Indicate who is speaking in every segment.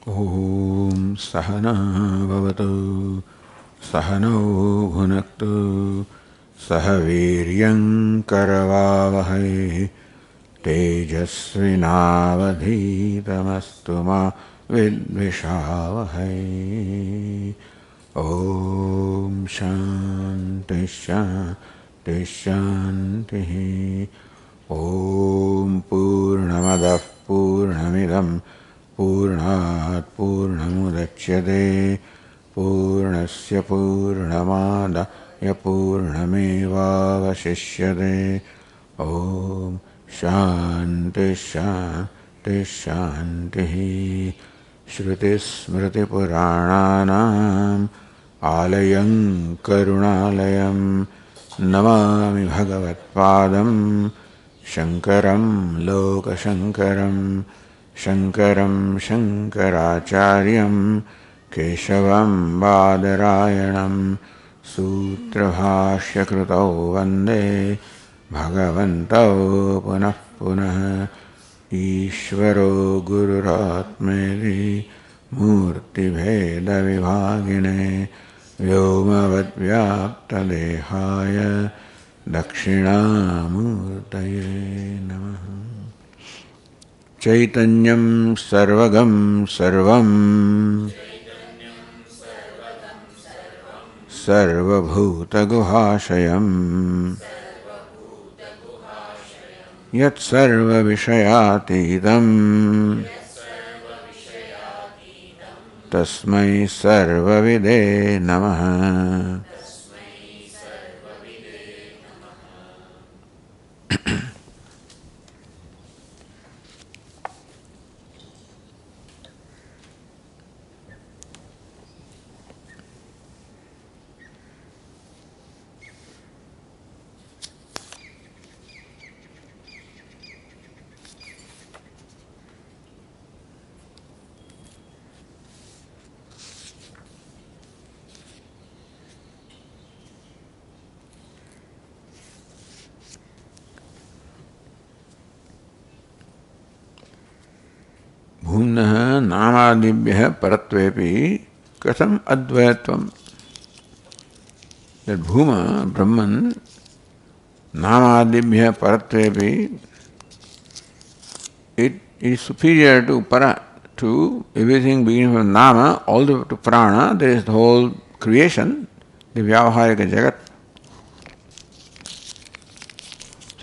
Speaker 1: Om Sahana Bhavatu Sahano Bhunaktu Sahaviryam Karavavahai Tejasvinavadhitamastu ma Vidvishavahai. Om Shanti Shanti Shanti. Om Purnamadav Purnamidam Purnat Purnamudachyate Purnasya Purnamadaya Purnamevavashishyate. Om Shanti Shanti Shanti. Shruti Smriti Purananam Alayam Karunalayam Namami Bhagavatpadam Shankaram Lokashankaram Shankaram Shankaracharyam Keshavam Badarayanam Sutrabhashya Krutau Vande Bhagavantau Punah Punah Ishvaro Gururatmeri Murti Bheda Vibhagine Vyomavad Vyapta Dehaya Dakshinamurtaye Namaha. Chaitanyam Sarvagam Sarvam Sarvabhuta Guhashayam Yat Sarva Vishayatidam Tasmai Sarvavide Namaha. Bhumnah namadibhyah paratvepi katham advayatvam. That Bhuma, Brahman, namadibhyah paratvepi, it is superior to para, to everything beginning from nama all the way to prana. There is the whole creation, the vyavaharika jagat.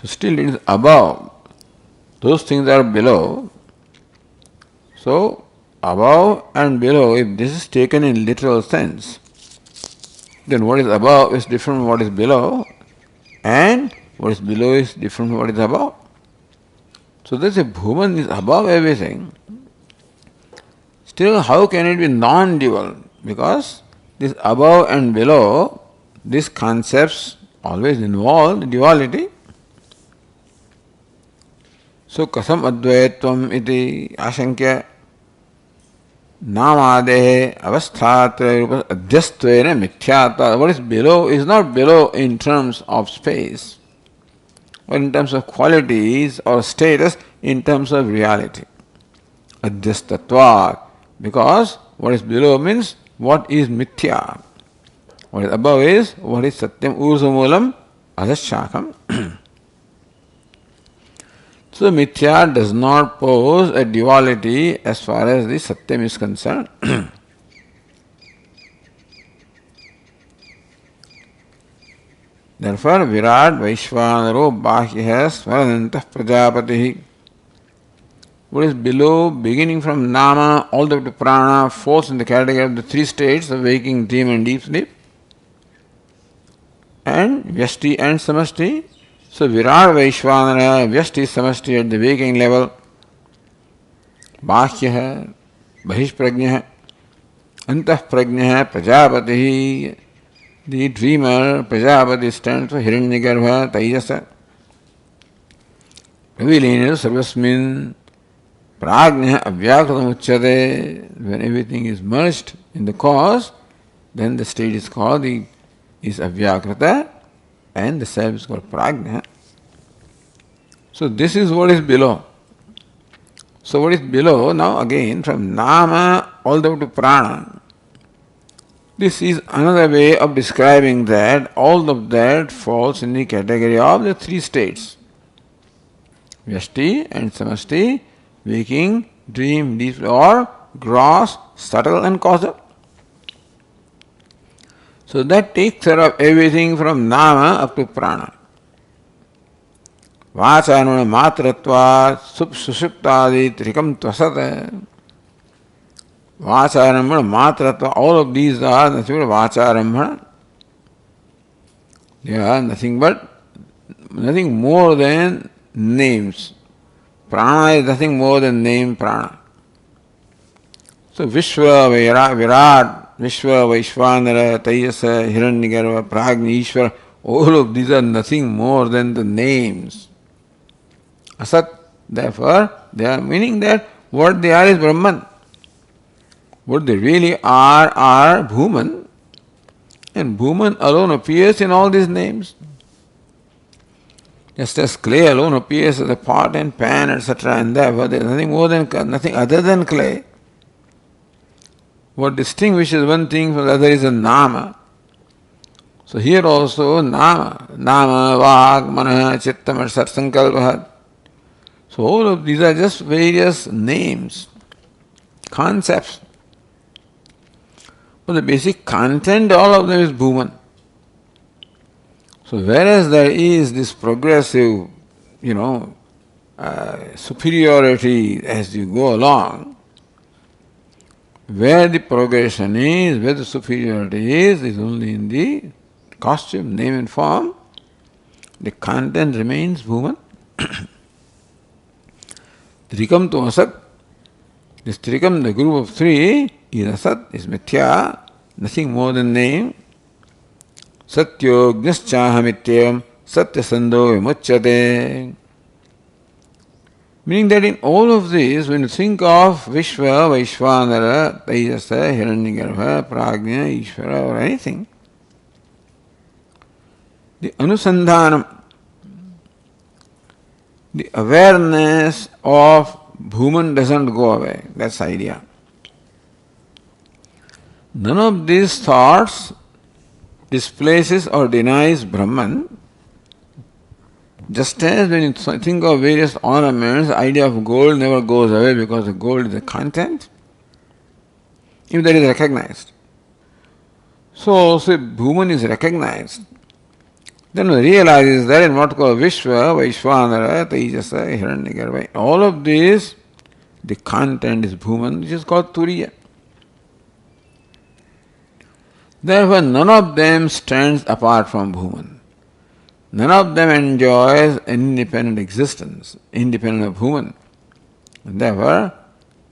Speaker 1: So still it is above. Those things are below. So, above and below, if this is taken in literal sense, then what is above is different from what is below, and what is below is different from what is above. So, this Bhuman is above everything. Still, how can it be non-dual? Because this above and below, these concepts always involve duality. So, kasam advaitvam iti ashankya Namade avasthatra adhyastvena mithyata. What is below is not below in terms of space or in terms of qualities or status, in terms of reality. Adhyastatvat. Because what is below means what is mithya. What is above is what is satyam ursamulam adhashakam. So mithya does not pose a duality as far as the satyam is concerned. Therefore, Virat Vaishvanaro Bahyah Swaranantah Prajapati. What is below, beginning from Nama all the way to Prana, falls in the category of the three states of waking, dream, and deep sleep. And Vyashti and Samashti. So Virat Vaishvanara, Vyashti Samashti at the waking level, Bahyah, Bahishprajnah, Antah Prajnah, Prajapati, the dreamer, Prajapati stands for Hiranyagarbha, Taijasa. Ravilena Sarvasmin, Prajnah Avyakritam Uchyate. When everything is merged in the cause, then the state is called is Avyakrita, and the self is called Prajna. So this is what is below. So what is below? Now again from Nama all the way to Prana. This is another way of describing that all of that falls in the category of the three states. Vyashti and Samashti, waking, dream, deep, or gross, subtle and causal. So that takes care of everything from Nama up to Prana. Vacharana matratva sushuptadi trikam tvasat. Vacharambhana matratva, all of these are nothing but Vacharambhana. They are nothing more than names. Prana is nothing more than name prana. So Vishwa, Virat, Vishwa, Vaishvanara, Tayasa, Hiranyagarva, Prajna, Ishvara, all of these are nothing more than the names. Asat, therefore, they are meaning that what they are is Brahman. What they really are Bhuman, and Bhuman alone appears in all these names. Just as clay alone appears as a pot and pan, etc., and therefore there is nothing other than clay. What distinguishes one thing from the other is a nama. So here also nama, vāk, manah, chittam, and satsankalpahat. So all of these are just various names, concepts. But the basic content, all of them is Bhuman. So whereas there is this progressive, superiority as you go along, where the progression is, where the superiority is only in the costume, name and form. The content remains Bhuman. Trikam to asat. This Trikam, the group of three, is asat, is mithya, nothing more than name. Satyo gnaschahamityam satyasando vimuchyate. Meaning that in all of this, when you think of Vishwa, Vaishvanara, Tejasa, Hiranyagarva, Prajna, Ishvara or anything, the anusandhanam, the awareness of Bhuman doesn't go away. That's the idea. None of these thoughts displaces or denies Brahman. Just as when you think of various ornaments, the idea of gold never goes away because the gold is the content, if that is recognized. So, if Bhuman is recognized, then one realizes that in what called Vishwa, Vaishvanara, Tejasa, Hiranyagarva, all of this, the content is Bhuman, which is called Turiya. Therefore, none of them stands apart from Bhuman. None of them enjoys an independent existence, independent of Bhuman. And therefore,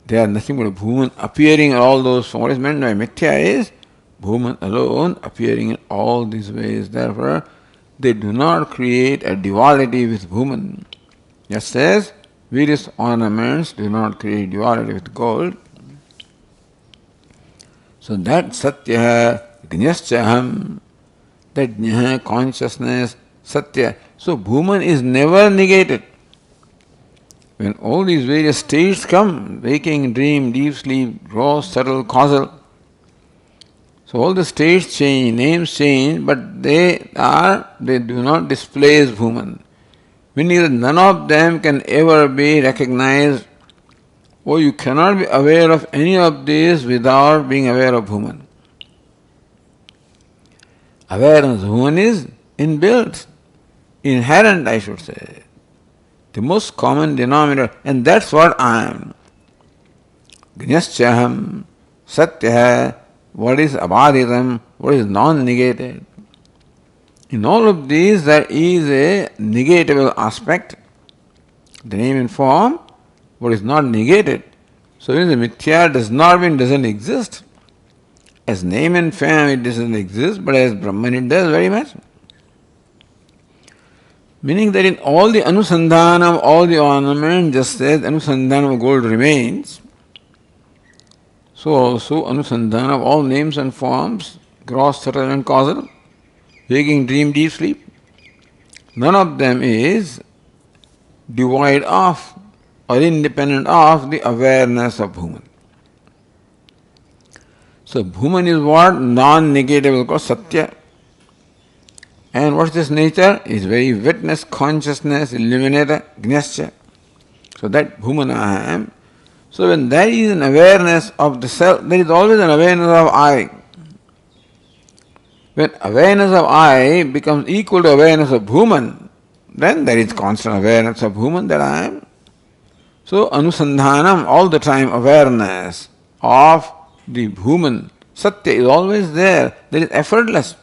Speaker 1: they are nothing but Bhuman appearing in all those forms. What is meant by mithya is Bhuman alone appearing in all these ways. Therefore, they do not create a duality with Bhuman. Just as various ornaments do not create duality with gold. So that Satya, Gnyascha, that Jnana, consciousness, Satya. So Bhuman is never negated. When all these various states come, waking, dream, deep sleep, gross, subtle, causal, so all the states change, names change, but they do not displace Bhuman. Meaning that none of them can ever be recognized, or you cannot be aware of any of these without being aware of Bhuman. Awareness of Bhuman is inbuilt, inherent, I should say. The most common denominator, and that's what I am. Gnyashyaham, Satya, what is abhaditam, what is non-negated. In all of these, there is a negatable aspect, the name and form, what is not negated. So when the mithya does not mean doesn't exist. As name and form it doesn't exist, but as Brahman it does very much. Meaning that in all the anusandhana of all the ornament, just as anusandhana of gold remains, so also anusandhana of all names and forms, gross, subtle and causal, waking, dream, deep sleep, none of them is devoid of. or independent of the awareness of Bhuman. So Bhuman is what? Non-negatable, called Satya. And what is this nature? Is very witness, consciousness, illuminator, Gnasya. So that Bhuman I am. So when there is an awareness of the self, there is always an awareness of I. When awareness of I becomes equal to awareness of Bhuman, then there is constant awareness of Bhuman that I am. So Anusandhanam, all the time awareness of the Bhuman, Satya is always there. That is effortless.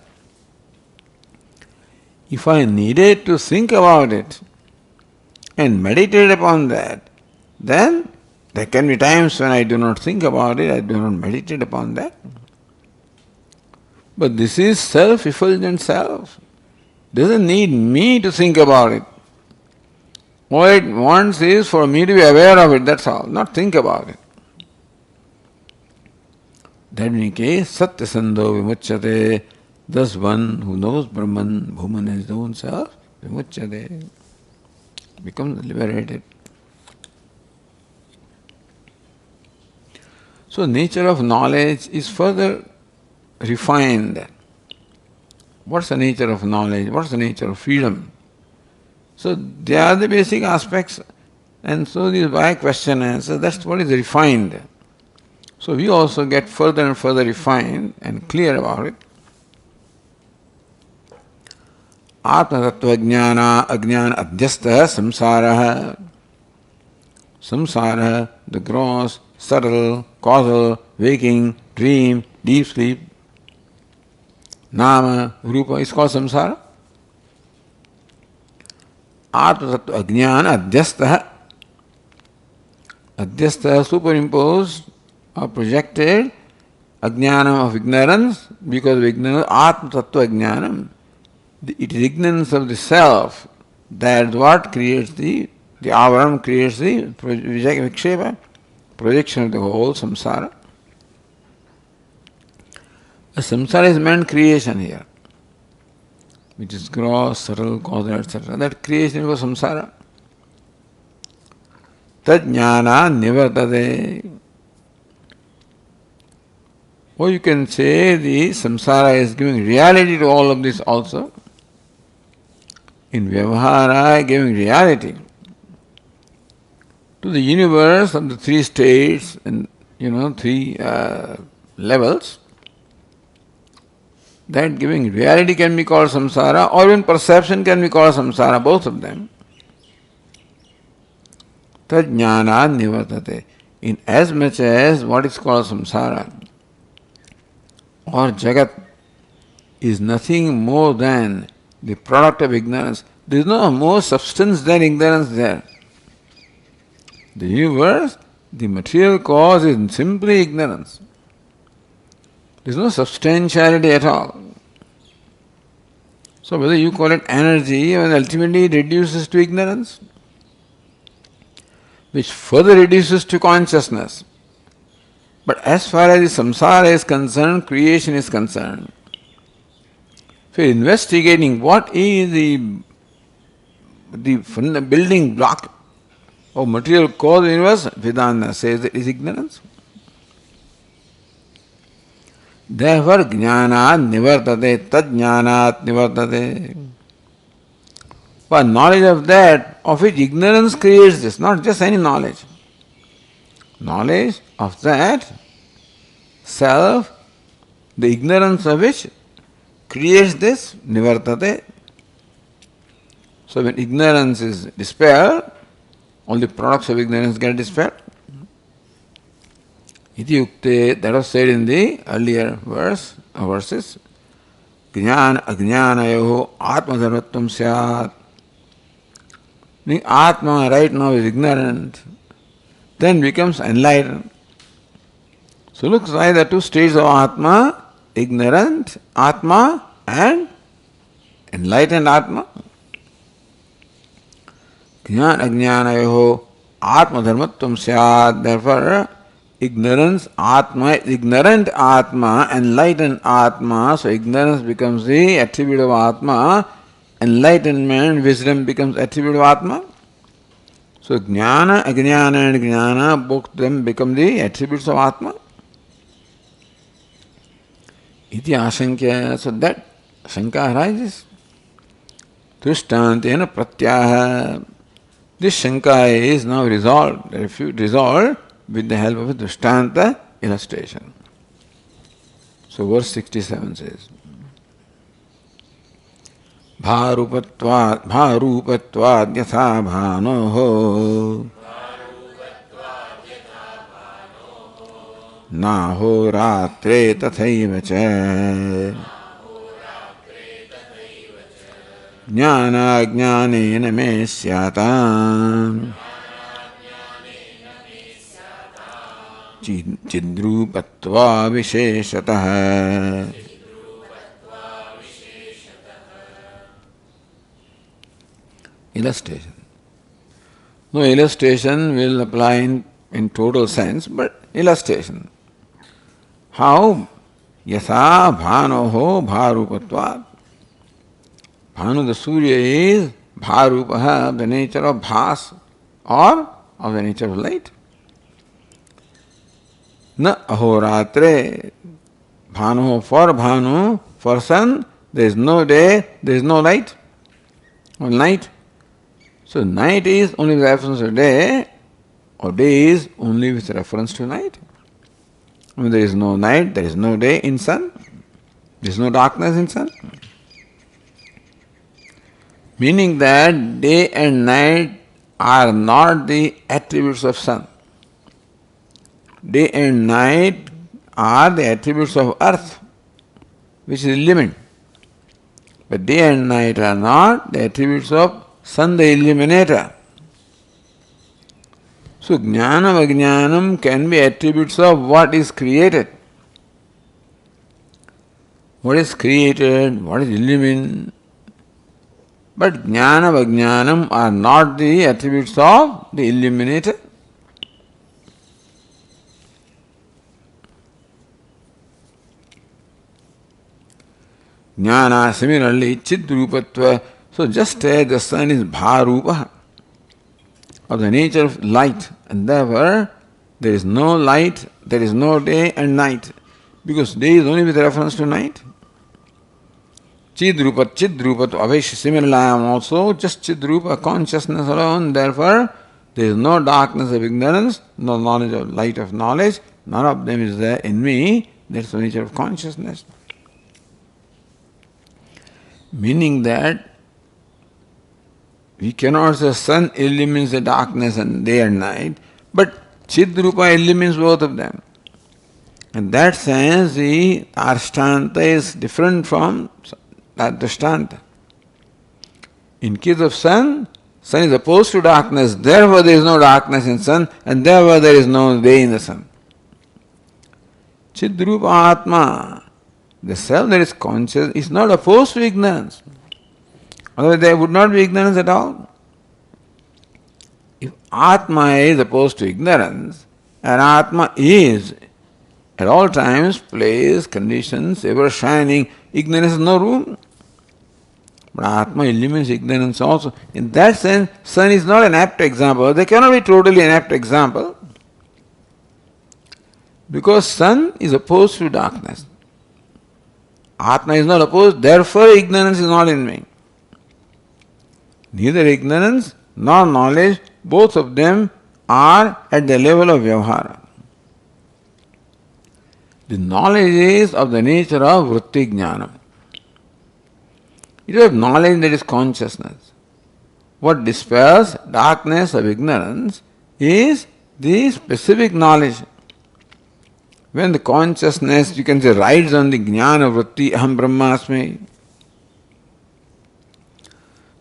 Speaker 1: If I needed to think about it and meditate upon that, then there can be times when I do not think about it, I do not meditate upon that. But this is self-effulgent self. Doesn't need me to think about it. All it wants is for me to be aware of it, that's all, not think about it. That in any case, Satya Sandho Vimuchyate. Thus one who knows Brahman, Bhuman as his own self, Vimuchyate, becomes liberated. So nature of knowledge is further refined. What's the nature of knowledge? What's the nature of freedom? So they are the basic aspects, and so these by question and answer, that's what is refined. So we also get further and further refined and clear about it. Atma Tattva Jnana Ajnana Adhyastha Samsara. Samsara, the gross, subtle, causal, waking, dream, deep sleep, Nama, Rupa is called samsara. Atma Tattva Ajnana Adhyastha. Adhyastha, superimposed or projected, Ajnanam of ignorance, because of ignorance, Atma Tattva Ajnanam. It is ignorance of the self that is what creates the avaram, creates the vikshepa, projection of the whole samsara. A samsara is meant creation here, which is gross, subtle, causal, etc. That creation was samsara. Tad jnana nivartate. Or you can say the samsara is giving reality to all of this also. In Vyavahara, giving reality to the universe of the three states and three levels. That giving reality can be called samsara, or even perception can be called samsara, both of them. Tad jnana nivartate. In as much as what is called samsara or jagat is nothing more than the product of ignorance. There is no more substance than ignorance there. The universe, the material cause is simply ignorance. There is no substantiality at all. So whether you call it energy, or ultimately it reduces to ignorance, which further reduces to consciousness. But as far as the samsara is concerned, creation is concerned, if you are investigating what is the building block of material cause of the universe, Vedanta says it is ignorance. Therefore, jnana nivartate, tad jnanat nivartate. For knowledge of that, of which ignorance creates this, not just any knowledge. Knowledge of that self, the ignorance of which creates this, nivartate. So when ignorance is dispelled, all the products of ignorance get dispelled. Iti yukte, that was said in the earlier verses. Jnana ajnanayoho atma dharmatvam syat. The Atma right now is ignorant, then becomes enlightened. So looks like the two states of Atma, ignorant Atma and enlightened Atma. Jnana ajnanayoho atma dharmatvam syat. Therefore, ignorance Atma, ignorant Atma, enlightened Atma. So ignorance becomes the attribute of Atma, enlightenment, wisdom becomes attribute of Atma. So So jnana, ajnana and jnana, both of them become the attributes of Atma. Iti ashankya, so that shanka arises. Drishtantena pratyaha. This shanka is now resolved with the help of a drishtanta illustration. So verse 67 says, Bharupatvad yatha bhanoho naho ratre tathaiva cha jnana jnanena me syatam chidrupatva visheshatah. Illustration. No illustration will apply in total sense, but illustration. How? Yatha bhanoho bharupatvat. Bhanu, the Surya, is bharupaha, the nature of bhas, or of the nature of light. Na ahoratre. Bhanu, for sun, there is no day, there is no light, or night. So night is only with reference to day, or day is only with reference to night. When there is no night, there is no day in sun, there is no darkness in sun. Meaning that day and night are not the attributes of sun. Day and night are the attributes of earth, which is element. But day and night are not the attributes of sun, the illuminator. So jnanam ajnanam can be attributes of what is created. What is created, what is illuminated. But jnanam ajnanam are not the attributes of the illuminator. Jnana, similarly, chidrupatva. So just as the sun is bharupa, of the nature of light, and therefore there is no light, there is no day and night, because day is only with reference to night. Chidrupat, Avesh, similarly I am also just chidrupa, consciousness alone, therefore there is no darkness of ignorance, no knowledge of light of knowledge, none of them is there in me, that's the nature of consciousness. Meaning that we cannot say sun illumines the darkness and day and night, but Chidrupa illumines both of them. In that sense, the Arshtanta is different from that Drishtanta. In case of sun is opposed to darkness, therefore there is no darkness in sun, and therefore there is no day in the sun. Chidrupa Atma, the self that is conscious, is not opposed to ignorance. Otherwise there would not be ignorance at all. If Atma is opposed to ignorance, and Atma is at all times, place, conditions, ever shining, ignorance has no room. But Atma illumines ignorance also. In that sense, sun is not an apt example. They cannot be totally an apt example. Because sun is opposed to darkness. Atma is not opposed, therefore ignorance is not in me. Neither ignorance nor knowledge, both of them are at the level of Vyavhara. The knowledge is of the nature of Vritti Jnanam. It is knowledge that is consciousness. What dispels darkness of ignorance is the specific knowledge. When the consciousness, you can say, rides on the Jnana Vritti, Aham Brahmasmi.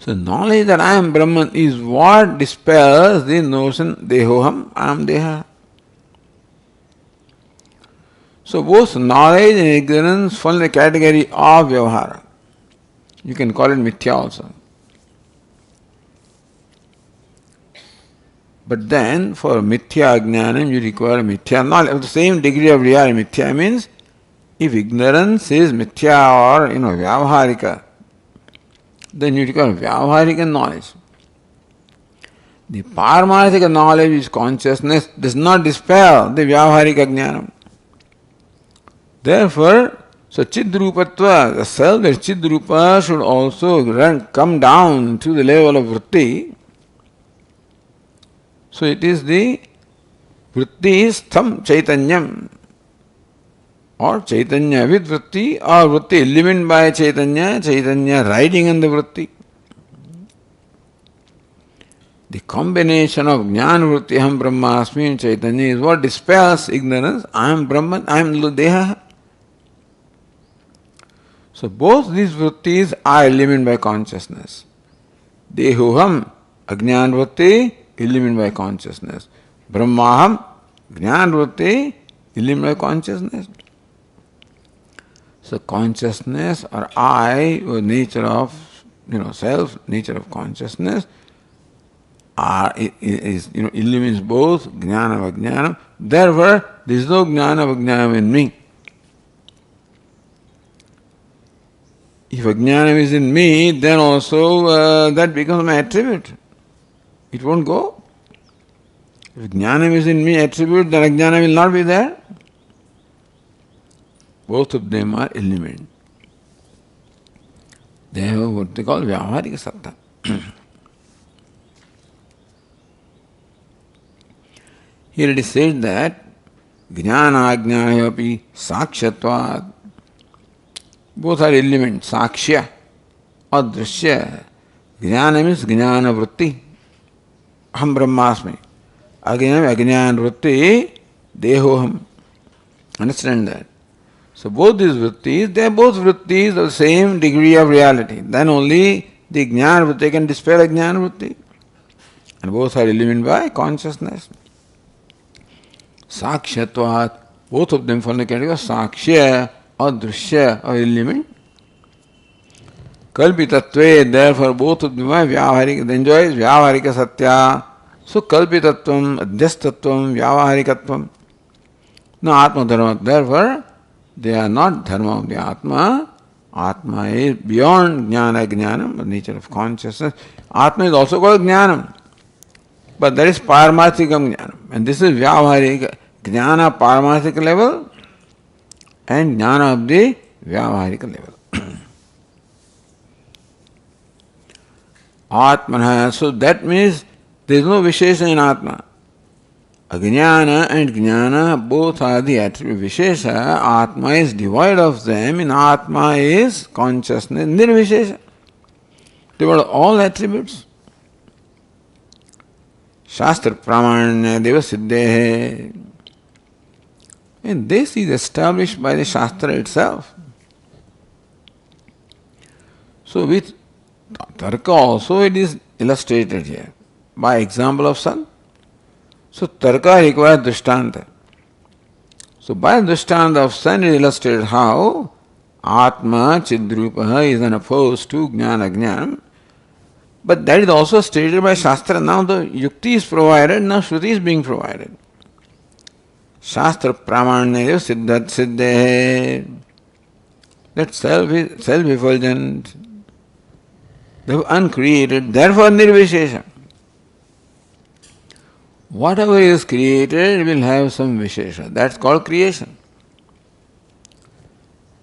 Speaker 1: So knowledge that I am Brahman is what dispels the notion Dehoham, I am Deha. So both knowledge and ignorance fall in the category of Vyavhara. You can call it Mithya also. But then for Mithya Ajnanam you require Mithya knowledge of the same degree of reality. Mithya means if ignorance is Mithya or Vyavharika, then you require Vyavharika knowledge. The Paramarthika knowledge is consciousness does not dispel the Vyavaharika Jnanam. Therefore, so Chidrupatva, the self that Chidrupa should also come down to the level of Vritti. So it is the Vritti is Tham Chaitanyam, or Chaitanya with Vritti, or Vritti illumined by Chaitanya, Chaitanya riding on the Vritti. The combination of Jnana Vritti, Aham Brahmasmi and Chaitanya is what dispels ignorance. I am Brahman, I am Deha. So both these vrittis are illumined by consciousness. Dehoham, Ajnana Vritti, illumined by consciousness. Brahmaham, Jnana Vritti, illumined by consciousness. So consciousness or I, or nature of self, nature of consciousness, illumines both Jnana Vajnanam. Therefore, there is no Jnana Vajnanam in me. If Ajnanam is in me, then also that becomes my attribute. It won't go. If Jnanam is in me attribute, then Ajnana will not be there. Both of them are illumined. They have what they call Vyavaharika Satta. Here it is said that Jnana Ajnanayapi Sakshatvat. Both are illumined. Sakshya, Adrishya. Jnana means Jnana Vritti. Aham Brahmasmi. Ajnana Vritti, Dehoham. Understand that? So both these vrittis, they are both vrittis of the same degree of reality. Then only the Jnana Vritti can dispel Ajnana Vritti. And both are illumined by consciousness. Sakshatvat, both of them from the category of Sakshya, Adrishya, or illumined. Kalpitatve, therefore both of them are Vyavaharika, the enjoy is Vyavaharika Satya. So Kalpitatvam, Adhyastatvam, Vyavaharikatvam. No Atma Dharma, therefore they are not Dharma of the Atma. Atma is beyond Jnana Jnanam, the nature of consciousness. Atma is also called Jnanam. But that is Paramarthikam Jnanam. And this is Vyavaharika, Jnana Paramarthika level and Jnana of the Vyavaharika level. Atmana, so that means there is no Vishesha in Atma. Ajnana and Jnana both are the attribute. Vishesha, Atma is devoid of them. In Atma is consciousness, Nirvishesha. Devoid of all attributes. Shastra Pramanya Deva Siddhehe. And this is established by the Shastra itself. So with Tarka also it is illustrated here by example of sun. So Tarka requires Drishtanta. So by Drishtanta of sun it is illustrated how Atma Chidrupa is unopposed to Jnana Jnanam. But that is also stated by Shastra. Now the Yukti is provided, now Shruti is being provided. Shastra Pramanya Siddhat Siddhe. That self is self-effulgent, uncreated, therefore Nirvishesha. Whatever is created will have some Vishesha. That's called creation.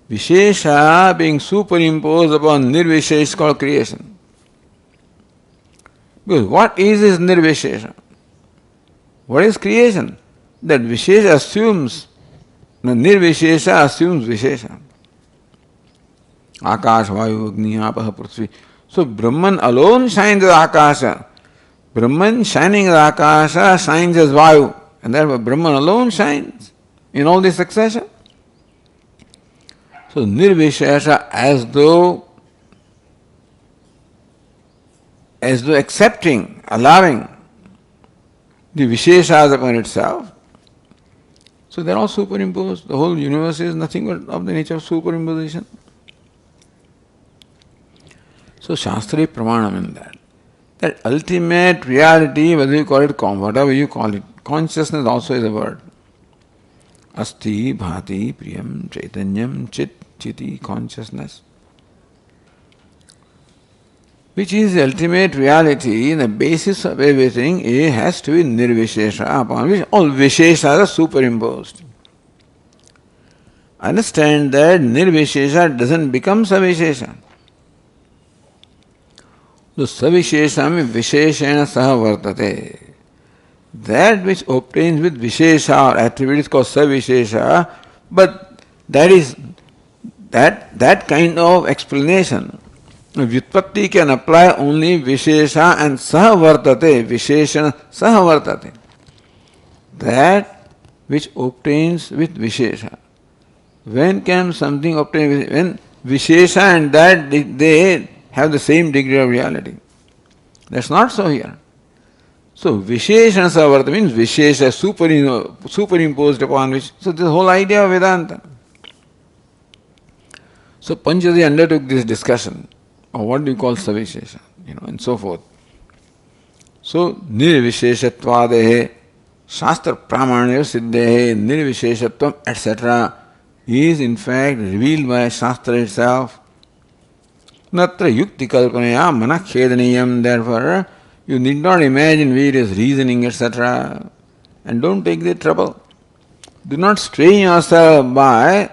Speaker 1: Vishesha being superimposed upon Nirvishesha is called creation. Because what is this Nirvishesha? What is creation? That Vishesha assumes, the Nirvishesha assumes Vishesha. Akash, Vayu, Agni, Apaha, Prithvi. So Brahman alone shines as Akasha. Brahman shining as Akasha shines as Vayu. And therefore Brahman alone shines in all this succession. So Nirvishesha as though accepting, allowing the Visheshas upon itself. So they are all superimposed. The whole universe is nothing but of the nature of superimposition. So Shastra Pramanam in that. That ultimate reality, whether you call it whatever you call it, consciousness also is a word. Asti, Bhati, Priyam, Chaitanyam, Chit, Chiti, consciousness. which is the ultimate reality, the basis of everything, it has to be nirvishesha, upon which all visheshas are superimposed. Understand that nirvishesha doesn't become savishesha. The savishesham visheshena saha vartate. That which obtains with vishesha or attribute is called savishesha, but that kind of explanation, vyutpatti can apply only vishesha and saha vartate, visheshana saha vartate. That which obtains with vishesha. When can something obtain? When vishesha and that they have the same degree of reality. That's not so here. So visheshana saha vartate means vishesha superimposed upon which. So this whole idea of Vedanta. So Panchaji undertook this discussion of what do you call savishesha, and so forth. So nirvisheshatvadehe, shastra pramanya siddhehe, nirvisheshatvam, etc. is in fact revealed by Shastra itself. Natra yukti kalpanaya manakhedaniyam, therefore you need not imagine various reasoning, etc. And don't take the trouble. Do not strain yourself by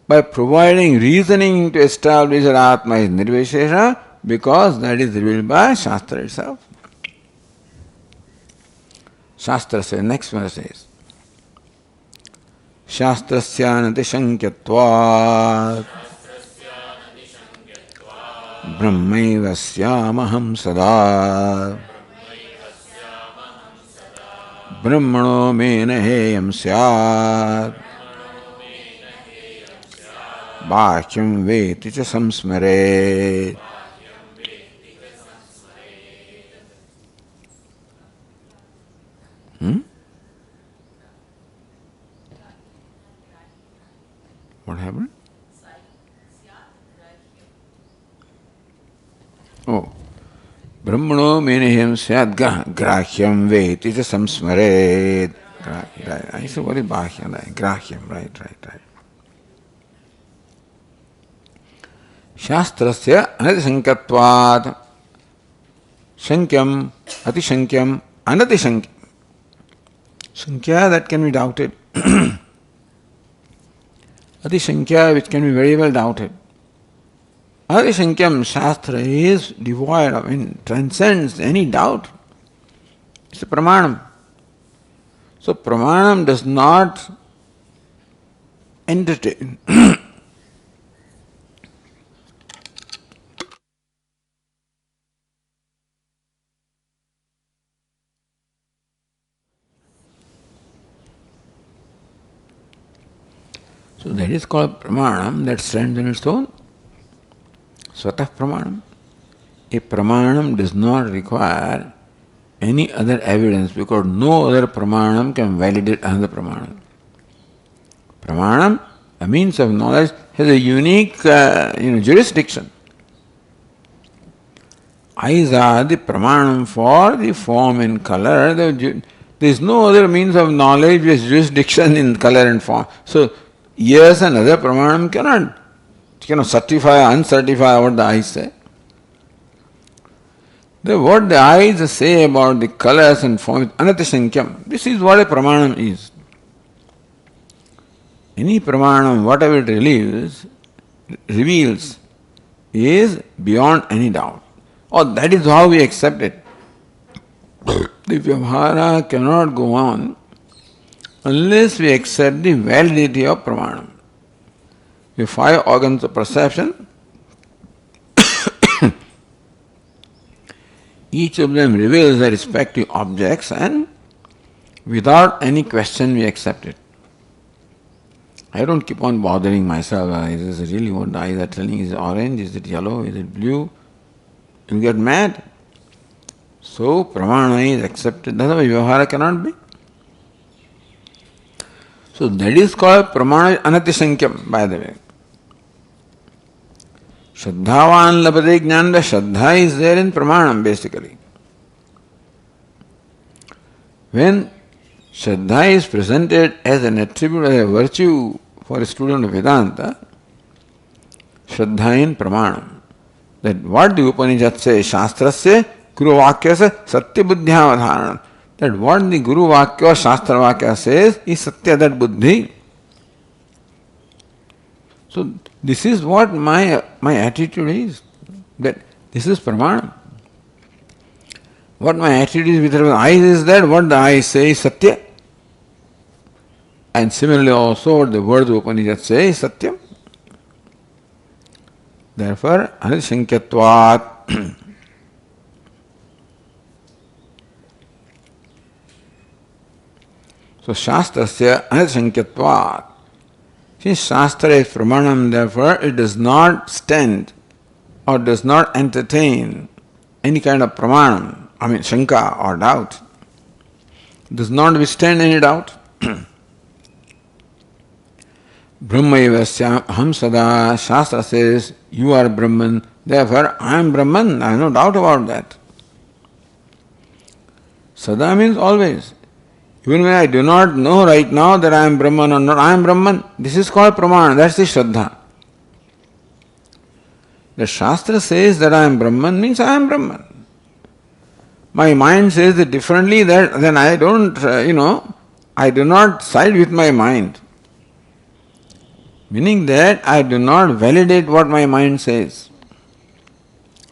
Speaker 1: providing reasoning to establish that Atma is nirvishesha, because that is revealed by Shastra itself. Shastra says, next verse says, Shastrasyanati shankyatvat brahmaiva syamaham sada brahmano mena heyam syat bhakyam veti cha samsmare. What happened? Oh, brahmano menaham syad grahyam veti cha samsmare. I said, what is bhakyam? Grahyam, right. Shastrasya anatishankatvat shankyam, atishankyam, anatishankyam. Shankya that can be doubted. Atishankya which can be very well doubted. Atishankyam, Shastra is devoid of, transcends any doubt. It's a pramanam. So pramanam does not entertain. So that is called pramanam, that stands on its own. Swatah pramanam. A pramanam does not require any other evidence, because no other pramanam can validate another pramanam. Pramanam, a means of knowledge, has a unique jurisdiction. Eyes are the pramanam for the form and color. There is no other means of knowledge with jurisdiction in color and form. So ears and other pramanam cannot certify or uncertify what the eyes say. What the eyes say about the colors and forms, anatishankyam. This is what a pramanam is. Any pramanam, whatever it reveals, is beyond any doubt. Or that is how we accept it. The vyavahara cannot go on unless we accept the validity of pramanam. The 5 organs of perception, each of them reveals their respective objects, and without any question we accept it. I don't keep on bothering myself, is this really what the eyes are telling? Is it orange? Is it yellow? Is it blue? You get mad. So pramana is accepted. That's why vyavahara cannot be. So that is called pramana anatishankyam, by the way. Shraddhavan labate jnana, Shraddha is there in pramanam basically. When Shraddha is presented as an attribute, as a virtue for a student of Vedanta, Shraddha in pramanam. that what the Upanishad says, Shastrasya Guru Vakyasya Satya Buddhyavadharana, that what the Guru Vakya or Shastra Vakya says is Satya, that Buddhi. So this is what my attitude is, that this is Pramana. What my attitude is with regard to eyes is that what the eyes say is Satya. And similarly also what the words of Upanishad say is Satyam. Therefore, Anashankyatvat. So Shastrasya Anashankyatvat. Since Shastra is Pramanam, therefore it does not stand or does not entertain any kind of Pramanam, Shanka or doubt. It does not withstand any doubt. Brahmaivasya aham sada, Shastra says, you are Brahman, therefore I am Brahman, I have no doubt about that. Sada means always. Even when I do not know right now that I am Brahman or not, I am Brahman. This is called Pramana, that's the Shraddha. The Shastra says that I am Brahman means I am Brahman. My mind says it differently, that then I don't, I do not side with my mind. Meaning that I do not validate what my mind says.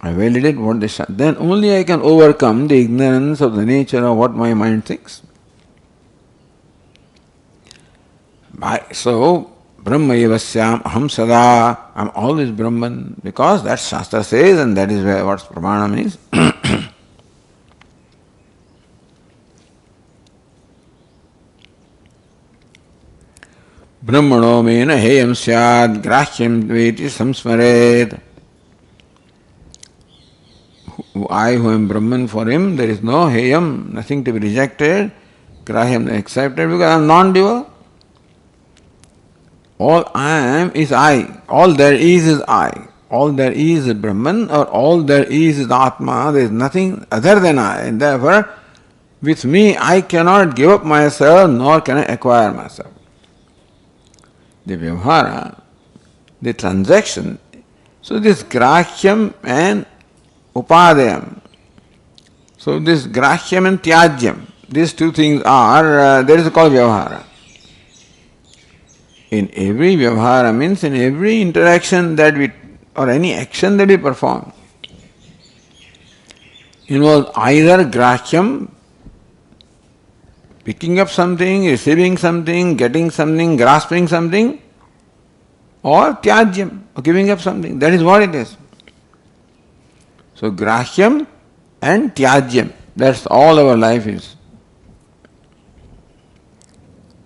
Speaker 1: I validate what the Shastra. Then only I can overcome the ignorance of the nature of what my mind thinks. So, Brahmaevasyam aham sada, I am always Brahman, because that Shastra says, and that is what Pramana means. Brahmano mena heyam syad grahyam dveti samsmaret. I who am Brahman, for him there is no heyam, nothing to be rejected, grahyam accepted, because I am non-dual. All I am is I, all there is I. All there is Brahman, or all there is Atma, there is nothing other than I. And therefore, with me I cannot give up myself, nor can I acquire myself. The vyavhara, the transaction, so this grahyam and upadayam. So this grahyam and tyajyam, these two things are, there is called vyavhara. In every vyavhara means in every interaction that we, or any action that we perform, involves either grahyam, picking up something, receiving something, getting something, grasping something, or tyajyam, or giving up something. That is what it is. So grahyam and tyajyam, that's all our life is.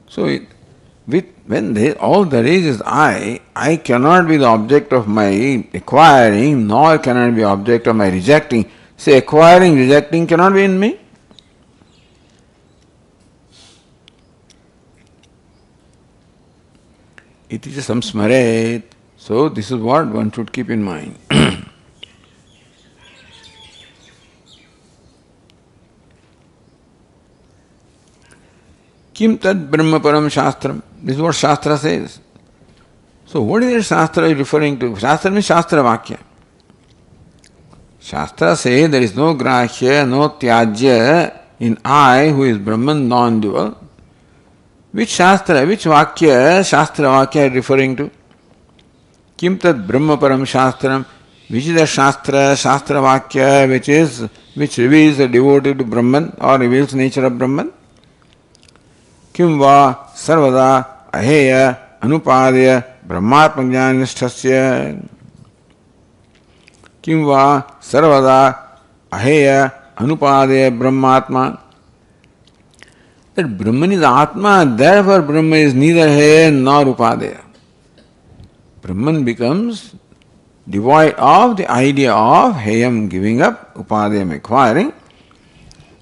Speaker 1: So when all there is I cannot be the object of my acquiring, nor can I be object of my rejecting. Say acquiring, rejecting cannot be in me. It is a samsmaret. So this is what one should keep in mind. Kim tad brahma param shastram. This is what Shastra says. So what is the Shastra referring to? Shastra means Shastra Vakya. Shastra says there is no grahya, no tyajya in I who is Brahman non-dual. Which Shastra, which Vakya, Shastra Vakya is referring to? Kim tad brahma param shastram. Which is the Shastra, Shastra Vakya which reveals the devotee to Brahman or reveals nature of Brahman? Kim va sarvada aheya anupadaya brahmatma jnanishtasya. Kim va sarvada aheya anupadaya brahmatma. That Brahman is Atma, therefore Brahman is neither heya nor upadaya. Brahman becomes devoid of the idea of heyam, giving up, upadayam, acquiring.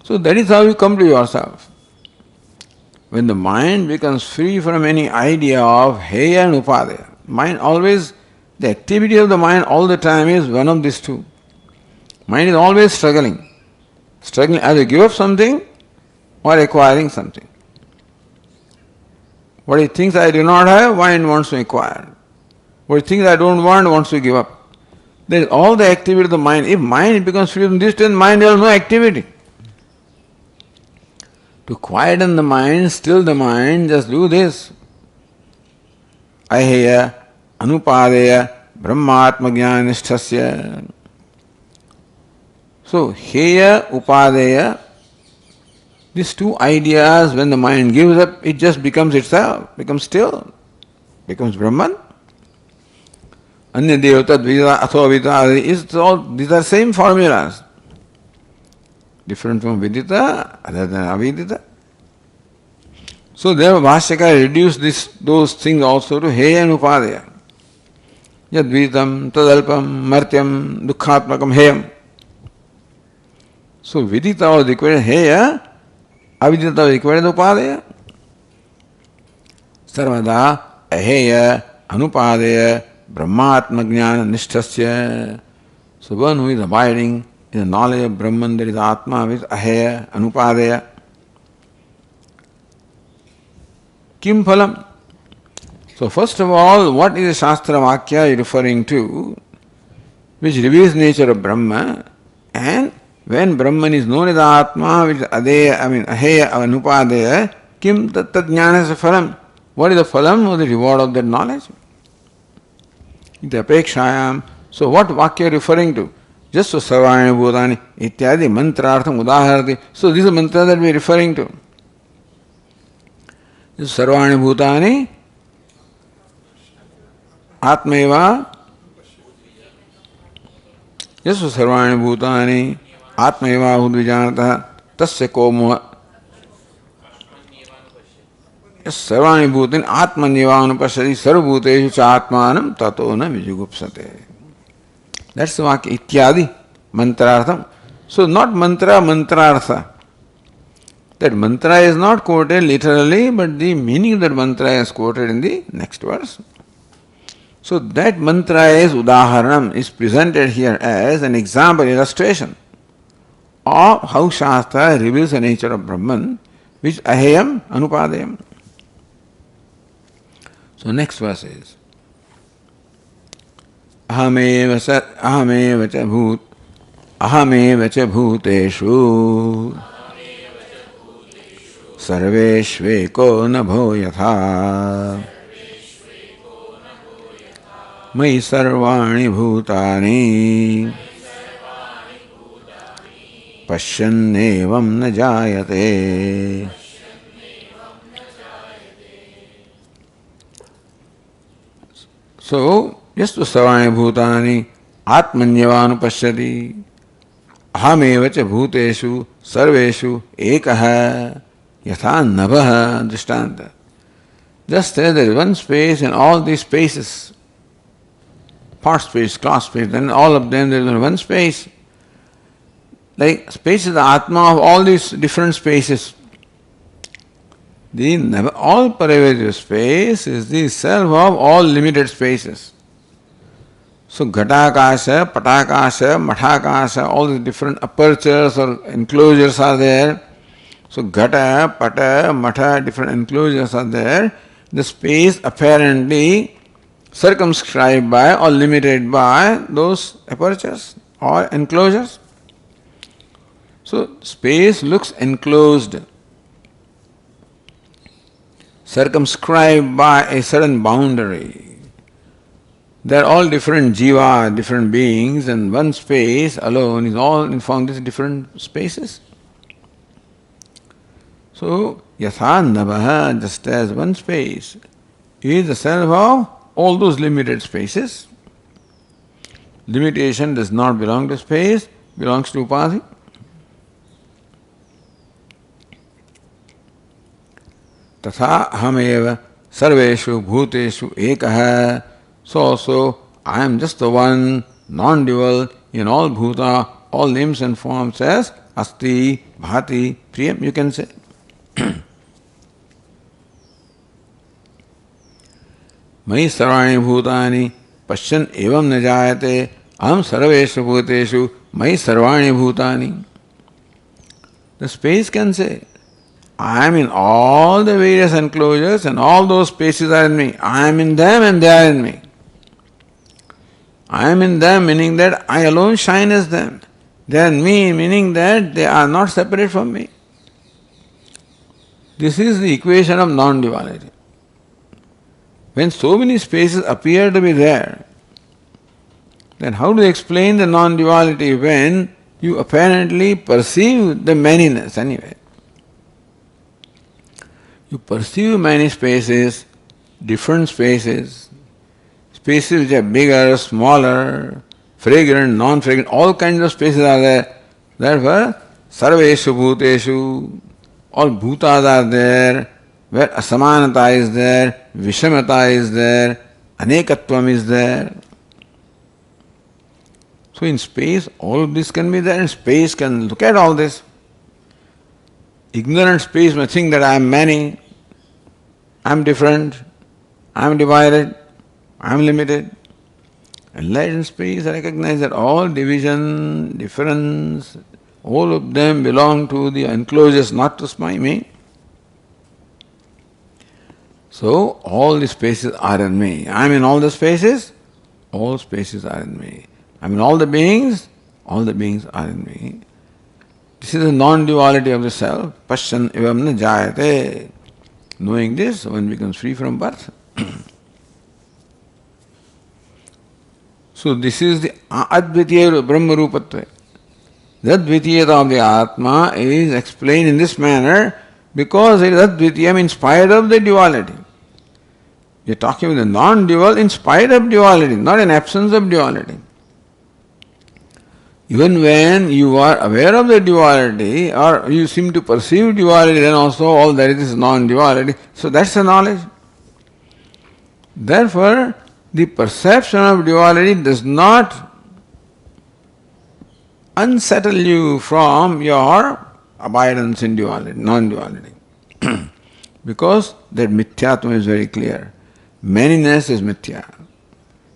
Speaker 1: So that is how you come to yourself. When the mind becomes free from any idea of heya and upadaya, mind always, the activity of the mind all the time is one of these two. Mind is always struggling either give up something or acquiring something. What he thinks I do not have, mind wants to acquire. What he thinks I don't want, wants to give up. There is all the activity of the mind. If mind becomes free from this, then mind has no activity. To quieten the mind, still the mind, just do this. Aheya, anupadeya, brahmatma jnanishthasya. So, heya, upadeya, these two ideas, when the mind gives up, it just becomes itself, becomes still, becomes Brahman. Anya devata, dvita, atho avita, these are same formulas. Different from Vidita, other than Avidita. So there Bhashyaka reduced those things also to Heya and Upadaya. Yadvitam, Tadalpam, Martyam, Dukkhatmakam, Heyam. So Vidita was equated Heya, Avidita was equated Upadaya. Sarvada, Aheya, Anupadaya, Brahmatma Jnana Nishthasya. So one who is abiding in the knowledge of Brahman, there is Atma with Aheya, Anupadaya. Kim phalam? So first of all, what is the Shastra Vakya referring to, which reveals nature of Brahma, and when Brahman is known as Atma, which is Aheya, Anupadaya, Kim tat jnanasya phalam? What is the phalam or the reward of that knowledge? The apekshayam. So what Vakya referring to? Just so sarvani bhutani ityadi mantrartham udaharati. So this is a mantra that we are referring to. This sarvani bhutani atmeva. Just so sarvani bhutani atmeva udvijanata tasya komo. Sarvani bhutani atmanyevanupasati sarvabhuteshu cha atmanam tato na vijugupsate. That's the Vakya ityadi mantrartham. So not mantra, mantrartha. That mantra is not quoted literally, but the meaning of that mantra is quoted in the next verse. So that mantra is udaharanam, is presented here as an example, illustration of how Shastra reveals the nature of Brahman, which aheyam anupadayam. So next verse is ahameva cha bhuteshu sarveshveko nabho yatha mai sarvani bhutani pashyannevam na jayate. So, just to sarvani bhutani atmanyavanu pashyati ahameva cha bhuteshu sarveshu ekaha yatha nabha drishtanta. Just there is one space in all these spaces, part space, class space, then all of them there is one space. Like space is the Atma of all these different spaces. The all pervasive space is the self of all limited spaces. So Ghatakasha, Patakasha, Mathakasha, all the different apertures or enclosures are there. So Ghata, Pata, Matha, different enclosures are there. The space apparently circumscribed by or limited by those apertures or enclosures. So space looks enclosed, circumscribed by a certain boundary. They are all different jiva, different beings, and one space alone is all informed these different spaces. So, yatha navaha, just as one space is the self of all those limited spaces. Limitation does not belong to space, belongs to upadhi. Tatha ahameva sarveshu bhuteshu ekaha. So also, I am just the one, non-dual, in all bhuta, all names and forms as asti, bhati, priyam, you can say. Mai sarvani bhutani pashyan evam na jayate aham sarveshu bhuteshu mai sarvani bhutani. The space can say, I am in all the various enclosures and all those spaces are in me. I am in them and they are in me. I am in them, meaning that I alone shine as them. They are in me, meaning that they are not separate from me. This is the equation of non-duality. When so many spaces appear to be there, then how do you explain the non-duality when you apparently perceive the manyness anyway? You perceive many spaces, different spaces, spaces which are bigger, smaller, fragrant, non-fragrant, all kinds of spaces are there. Therefore, sarveshu bhuteshu, all bhutas are there, where asamanata is there, vishamata is there, anekatvam is there. So in space, all of this can be there, and space can look at all this. Ignorant space may think that I am many, I am different, I am divided, I am limited. Enlightened space recognize that all division, difference, all of them belong to the enclosures, not to me. So all the spaces are in me. I am in all the spaces, all spaces are in me. I am in all the beings are in me. This is the non-duality of the self. Pashyan evam na jayate. Knowing this, one becomes free from birth. So this is the advitiya Brahma Rupatva. The advitiyata of the Atma is explained in this manner because it is advitiyam in spite of the duality. You are talking about the non-dual in spite of duality, not in absence of duality. Even when you are aware of the duality or you seem to perceive duality, then also all that is non-duality. So that's the knowledge. Therefore, the perception of duality does not unsettle you from your abidance in duality, non-duality. Because that mithyatma is very clear. Manyness is mithya.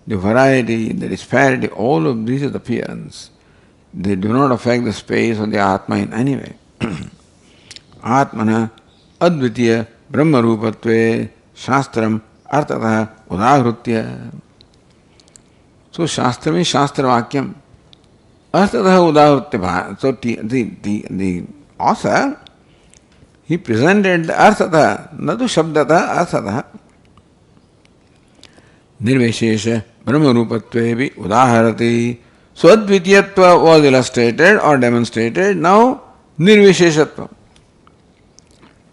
Speaker 1: The variety, the disparity, all of these is appearance. They do not affect the space of the Atma in any way. Atmana advitiya brahma rupatve shastram artata udahrutya. So shastra means shastra vakyam. Artata udahrutya. So the author, he presented the artata, not the shabdata, artata. Nirvishesha brahma rupatve udaharati. So advitiyatva was illustrated or demonstrated. Now nirvisheshatva.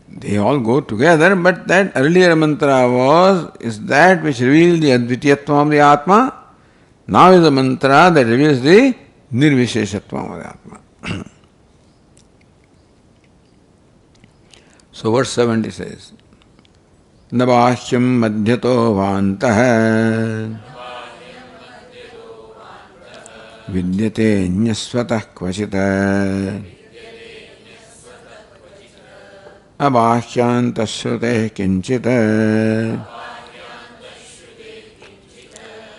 Speaker 1: They all go together, but that earlier mantra is that which revealed the advitiyatva of the Atma. Now is the mantra that reveals the nirvisheshatva of the Atma. So verse 70 says, Nabahyam madhyato vantah vidyate nyasvatah kvachita abhyantas shrute kinchita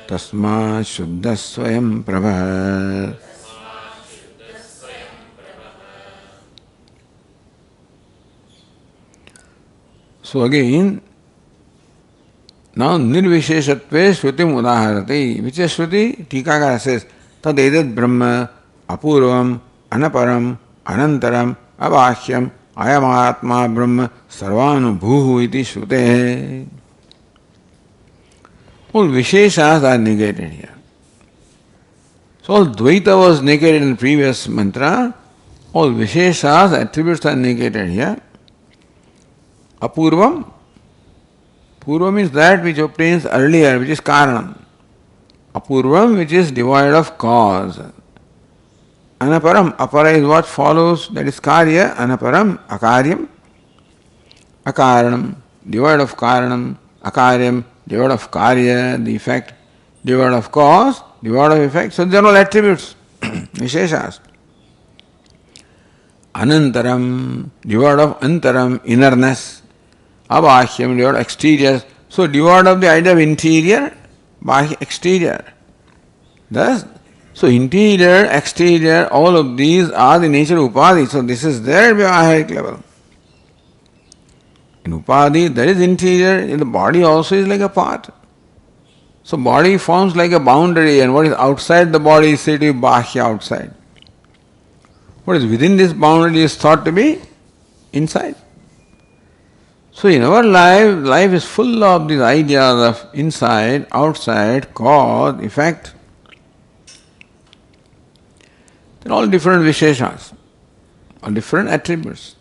Speaker 1: tasma shuddha swayam prabha. So again, now nirvisheshatve shrutim udaharati. Which is Shruti? Tikakara says, Tadedat Brahma apurvam anaparam anantaram abhahyam ayamatma Brahma sarvanubhuhu iti Shrute. All Visheshas are negated here. So all Dvaita was negated in the previous mantra. All Visheshas, attributes are negated here. Apurvam. Purva means that which obtains earlier, which is Karanam. Apurvam, which is devoid of cause. Anaparam, apara is what follows, that is Karya. Anaparam, Akaryam. Akaranam, devoid of Karanam. Akaryam, devoid of Karya, the effect. Devoid of cause, devoid of effect. So they are all attributes, Visheshas. Anantaram, devoid of Antaram, innerness. Abhahyam, devoid of exterior. So devoid of the idea of interior, bahya, exterior. Thus, so interior, exterior, all of these are the nature of upadhi. So this is their vyavaharic level. In upadhi, there is interior, in the body also is like a part. So body forms like a boundary, and what is outside the body is said to be bahya, outside. What is within this boundary is thought to be inside. So in our life is full of these ideas of inside, outside, cause, effect. They're all different visheshas, all different attributes.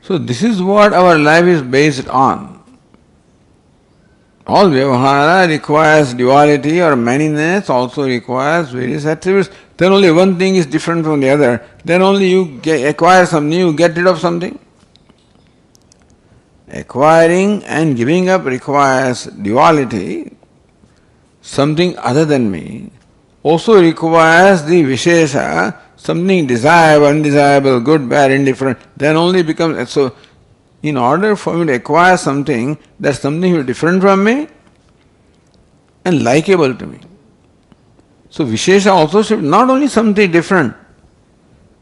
Speaker 1: So this is what our life is based on. All vyavahara requires duality or manyness, also requires various attributes. Then only one thing is different from the other. Then only you acquire something, you get rid of something. Acquiring and giving up requires duality, something other than me. Also requires the vishesha, something desirable, undesirable, good, bad, indifferent. Then only becomes, so in order for me to acquire something, that's something different from me and likable to me. So vishesha also should not only something different,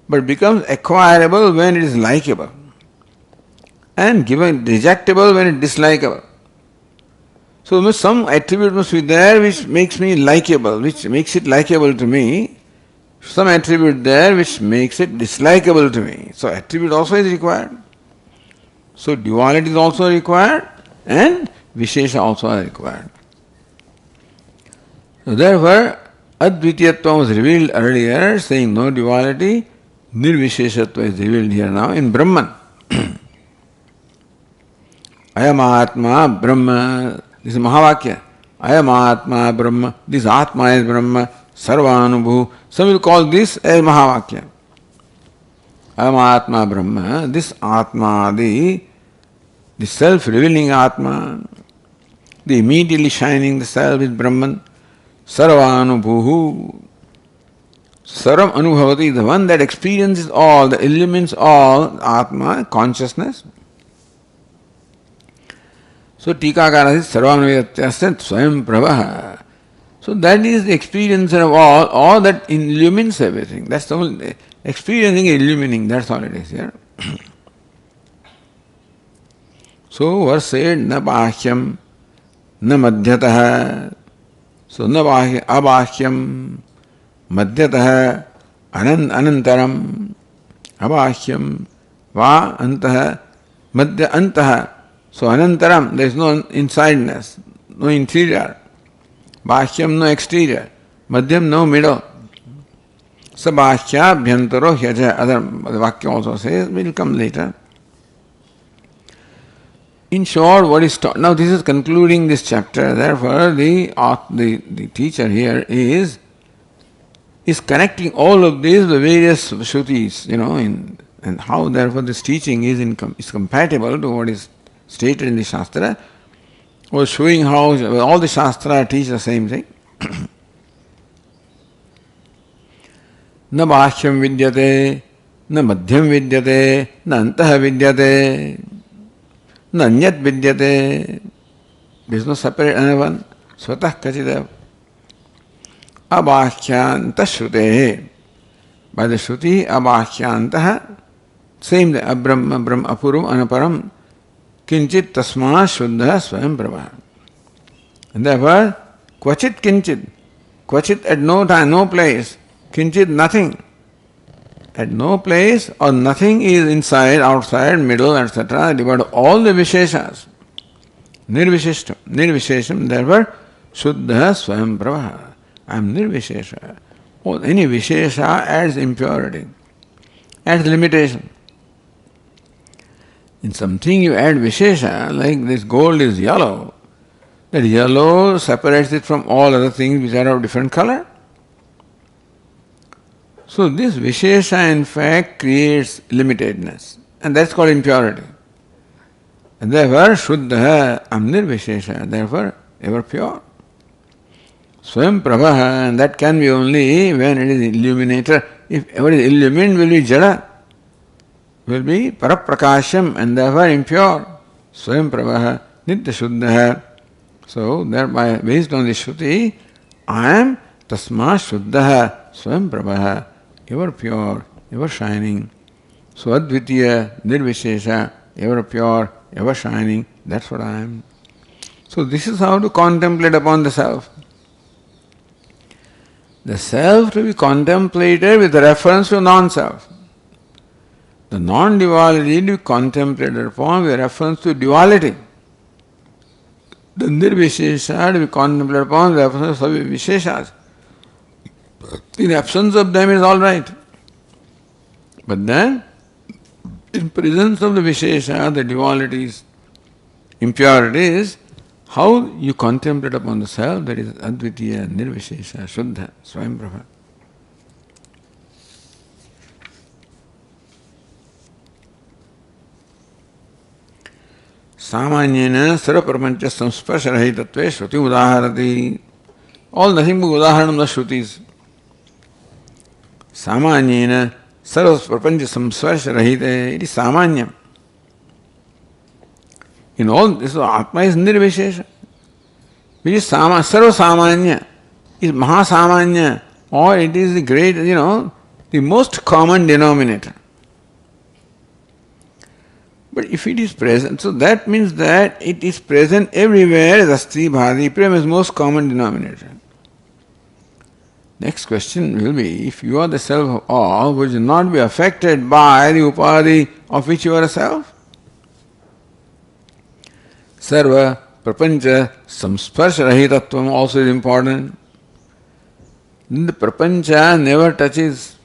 Speaker 1: but becomes acquirable when it is likable, and given rejectable when it is dislikable. So some attribute must be there which makes me likable, which makes it likable to me. Some attribute there which makes it dislikable to me. So attribute also is required. So duality is also required and vishesha also are required. So therefore, Advitiyatva was revealed earlier, saying no duality. Nirvisheshatva is revealed here now in Brahman. Ayam Atma Brahma. This is Mahavakya. Ayam Atma Brahma. This Atma is Brahma. Sarvanubhu. Some will call this as Mahavakya. Ayam Atma Brahma. This Atma, the self-revealing Atma, the immediately shining the self is Brahman. Sarvanubhu. Saram Anubhavati, the one that experiences all, that illumines all, Atma, consciousness. So Tikakara is Sarvanubhatyasya Swayam Prabha. So that is the experiencer of all that illumines everything. That's the only experiencing, illumining, that's all it is here. So verse said, na bahyam, na madhyatah. So na abhahyam, madhyatah, anantaram, abhahyam, va antah, madhya antah. So anantaram, there is no insideness, no interior. Bhahyam, no exterior. Madhyam, no middle. Sabhashya bhyantaro hyaja. Other Vakya also says, will come later. In short, what is taught. Now this is concluding this chapter. Therefore, the teacher here is connecting all of these, the various Shrutis, and how therefore this teaching is compatible to what is stated in the Shastra, was showing how all the Shastra teach the same thing. Na bhahyam vidyate, na madhyam vidyate, na antah vidyate, na anyat vidyate. There is no separate another one. Swatah kachida. Abhahyanta shrutehe. By the Shruti, abhahyantah, same the abrahma, brahma, apurum, anaparam, kinchit tasma shuddha swayam prabha. And therefore, kvachit kinchit, kvachit at no time, no place, kinchit nothing. At no place or nothing is inside, outside, middle, etc. Devoid of all the visheshas. Nirvishesham, therefore, shuddha swayam prabha. I am nirvishesha. Any vishesha adds impurity, adds limitation. In something you add vishesha, like this gold is yellow, that yellow separates it from all other things which are of different color. So this vishesha in fact creates limitedness, and that's called impurity. And therefore, shuddha, I am nirvishesha, therefore ever pure. Swayam prabha, and that can be only when it is illuminated. If ever is illumined, will be jada, will be paraprakasham, and therefore impure. Swayam prabha, nitya shuddha. So thereby, based on the Shruti, I am tasma shuddha, swayam prabha, ever pure, ever shining. So advitiya, nirvishesha, ever pure, ever shining, that's what I am. So this is how to contemplate upon the self. The self to be contemplated with reference to non-self. The non-duality to be contemplated upon with reference to duality. The nirvishesha to be contemplated upon with reference to visheshas. In absence of them is all right. But then, in presence of the vishesha, the dualities, impurities, how you contemplate upon the self, that is advitiya, nirvishesha, shuddha, Swami Prabha. Samanyena sarvaprapancha samsparsharahittatve shruti udaharati. All nothing but udaharanam of the shrutis. Samanyena sarvaprapancha samsparsharahite. It is samanyam. In all this, Atma is nirvishesha, which is sarva samanya, is mahasamanya, or it is the great, the most common denominator. But if it is present, so that means that it is present everywhere as asti bhadi, prem is most common denominator. Next question will be, if you are the self of all, would you not be affected by the upadhi of which you are a self? Sarva prapancha samsparsarahitatvam also is important. The prapancha never touches.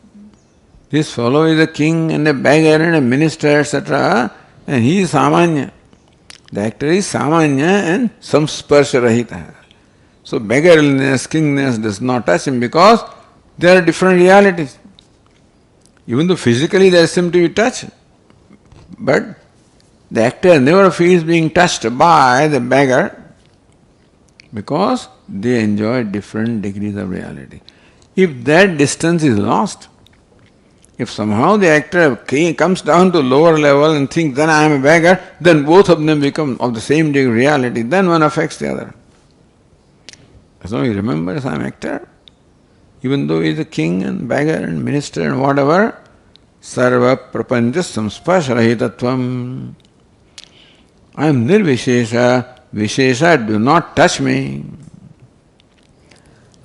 Speaker 1: This fellow is a king and a beggar and a minister, etc. And he is samanya. The actor is samanya and samsparsarahita. So beggarliness, kingness does not touch him because there are different realities. Even though physically there seem to be touch, but the actor never feels being touched by the beggar because they enjoy different degrees of reality. If that distance is lost, if somehow the actor comes down to lower level and thinks, then I am a beggar, then both of them become of the same degree of reality, then one affects the other. As long as he remembers I am actor, even though he is a king and beggar and minister and whatever, sarva prapancha samsparsarahitatvam. I am nirvishesha, vishesha do not touch me.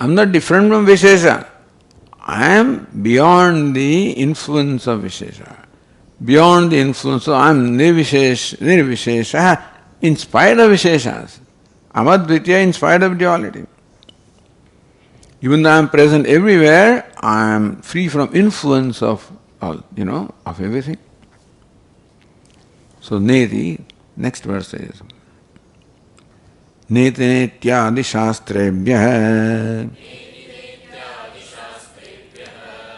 Speaker 1: I am not different from vishesha. I am beyond the influence of vishesha. Beyond the influence of, I am nirvishesha in spite of visheshas. Amadvitya in spite of duality. Even though I am present everywhere, I am free from influence of all, of everything. So neti, next verse says, neti netyadi shastrebhyah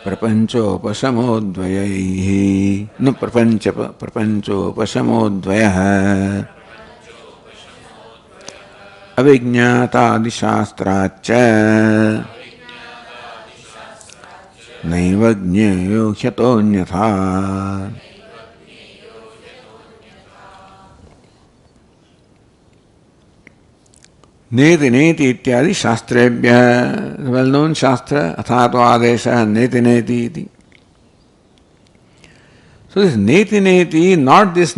Speaker 1: prapanchopashamodvayaihi prapanchopashamodvayah avijñātādi shāstrācca naiva jñeyo hyatonyatha. Neti neti ityadi shastrebhyah, well-known shastra, athato adesha, neti neti iti. So this neti neti, not this,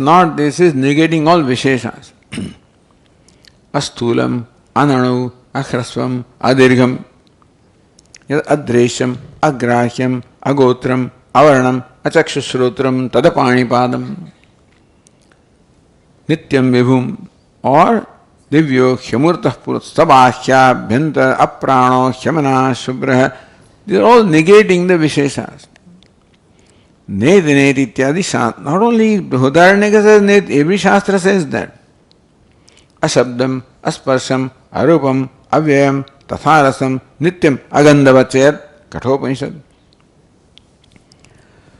Speaker 1: is negating all visheshas. Asthulam, ananu, ahrasvam, adirgham, adresham, agrahyam, agotram, avarnam, achakshushrotram, tadapanipadam, nityam vibhum, or divyo hyamurtah purut sabahya bhyanta aprano hyamana shubhrah. These are all negating the visheshas. Neti neti ityadi shastra. Not only Hudaranyaka says neti, every shastra says that. Ashabdam, asparsham, arupam, avyayam, tatharasam, nityam, agandhavachayat, Kathopanishad.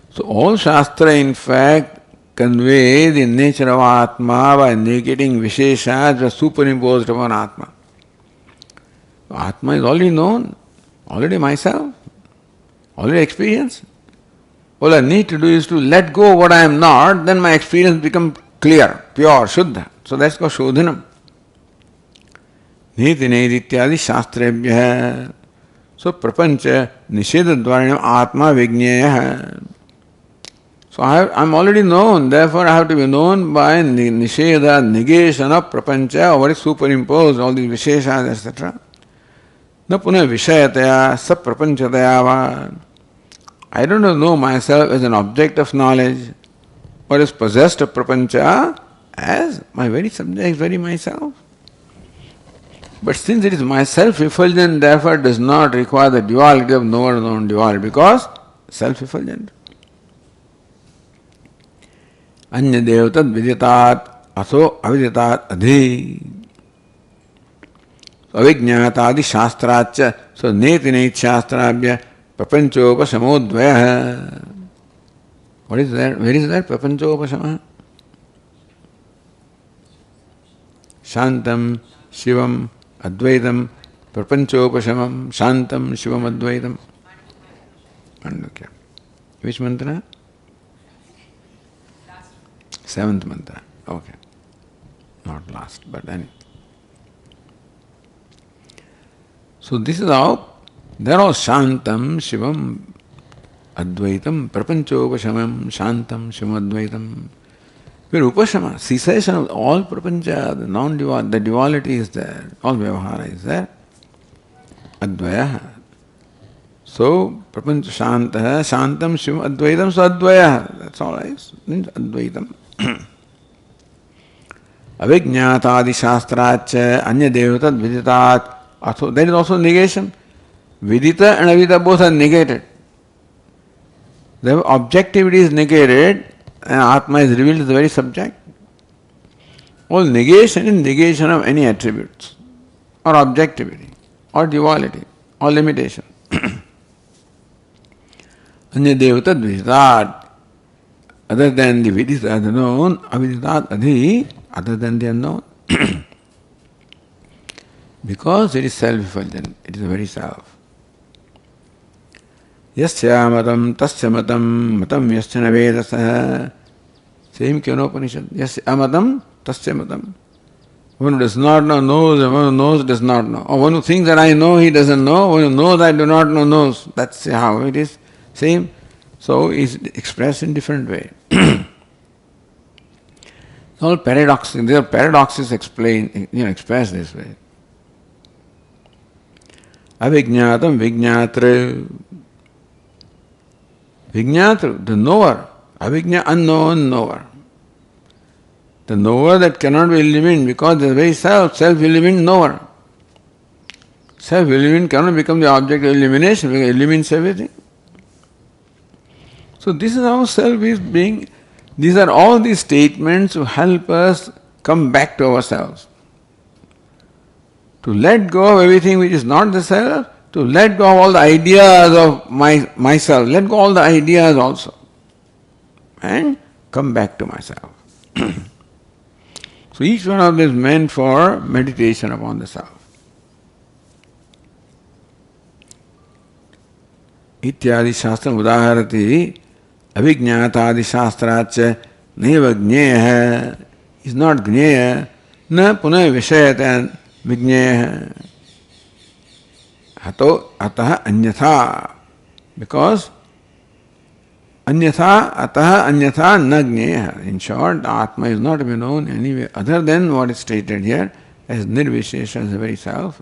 Speaker 1: So all shastra in fact convey the nature of Atma by negating Visheshas which are superimposed upon Atma. Atma is already known, already myself, already experienced. All I need to do is to let go what I am not, then my experience becomes clear, pure, Shuddha. So that's called Shodhanam. Niti nedityadi shastrebhyah. So prapancha nishedadvaranam Atma vigneya. So I'm already known, therefore I have to be known by nisheda, negation of prapancha, what is superimposed, all these visheshas, etc. Na puna vishayataya, saprapanchataya va. I don't know myself as an object of knowledge, or is possessed of prapancha as my very subject, very myself. But since it is my self-effulgent, therefore does not require the duality of knower and non-dual, because self-effulgent. Anya devatad viditat aso aviditat adhi. Avijñātādi शास्त्राच्च so neti neti शास्त्राभ्य prapanchopashamodvaya. What is that? Where is that prapanchopashama? Shantam, Shivam, Advaitam, prapanchopashamam, Shantam, Shivam, Advaitam. Okay. Which mantra? Seventh mantra. Okay. Not last, but anyway. So this is how there are Shantam, Shivam, Advaitam, Prapanchopashamam, Shantam, Shivam, Advaitam. Where Upashama, cessation of all Prapancha, the non-dual, the duality is there, all Vyavahara is there. Advaya. So, Prapancha Shantaha, Shantam, Shivam, Advaitam, so Advaya. That's all right. Means Advaitam. Avijñātādi Shastrācha, Anya Devatad Viditat. There is also negation. Vidita and Avidita both are negated. The objectivity is negated and Atma is revealed to the very subject. All negation is negation of any attributes or objectivity or duality or limitation. Anya Devatad Viditat, other than the Vidita, the known, Aviditat Adhi, other than the unknown. Because it is self-effulgent, it is the very self. Yasya matam tasya matam matam yasyana vedasaha. Same Kyonopanishad. Yasya matam tasya matam. One who does not know knows, and one who knows does not know. Or one who thinks that I know, he doesn't know. One who knows I do not know, knows. That's how it is. Same. So it's expressed in different way. All paradoxes. There are paradoxes explained, expressed this way. Avijñātam vijñātra. Vijñātra, the knower. Avijñā, unknown knower. The knower that cannot be illumined because the very self-illumined knower. Self-illumined cannot become the object of illumination because it illumines everything. So this is how self is being. These are all these statements to help us come back to ourselves. To let go of everything which is not the self, to let go of all the ideas of myself, let go of all the ideas also, and come back to myself. So each one of these is meant for meditation upon the self. Ityadi shastram udaharati avijñātādi shastrācha neva jñeya is not jñeya na punah vishayata vijñeya hato ataha anyatha, because anyatha ataha anyatha na jñeya. In short, Atma is not to be known anyway other than what is stated here as nirvishesha, as the very self.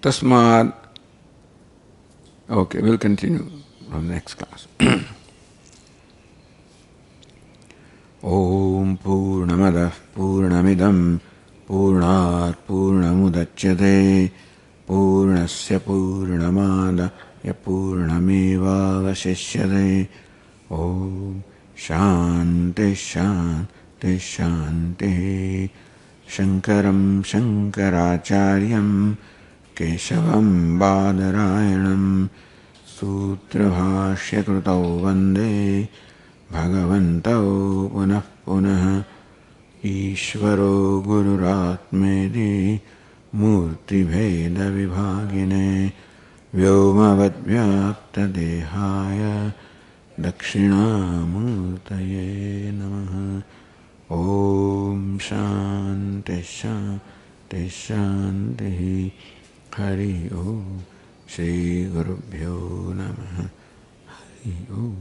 Speaker 1: Tasmad. Okay, we'll continue from the next class. Om Purnamadah Purnamidam Purnat Purnamudachyate Purnasya Purnamada Purnameva Vashishyate. Om Shanti Shanti Shanti. Shankaram Shankaracharyam Keshavam Badarayanam Sutrabhashya Krutau Vande Bhagavantau Punah Punah Ishvaro Gururatmedi Murti Bheda Vibhagine Vyomavad Vyapta Dehaya Dakshinamurtaye Namaha. Om Shanti Shanti Shanti Shanti. Hari Om. Shri Gurubhyo Namaha. Hari Om.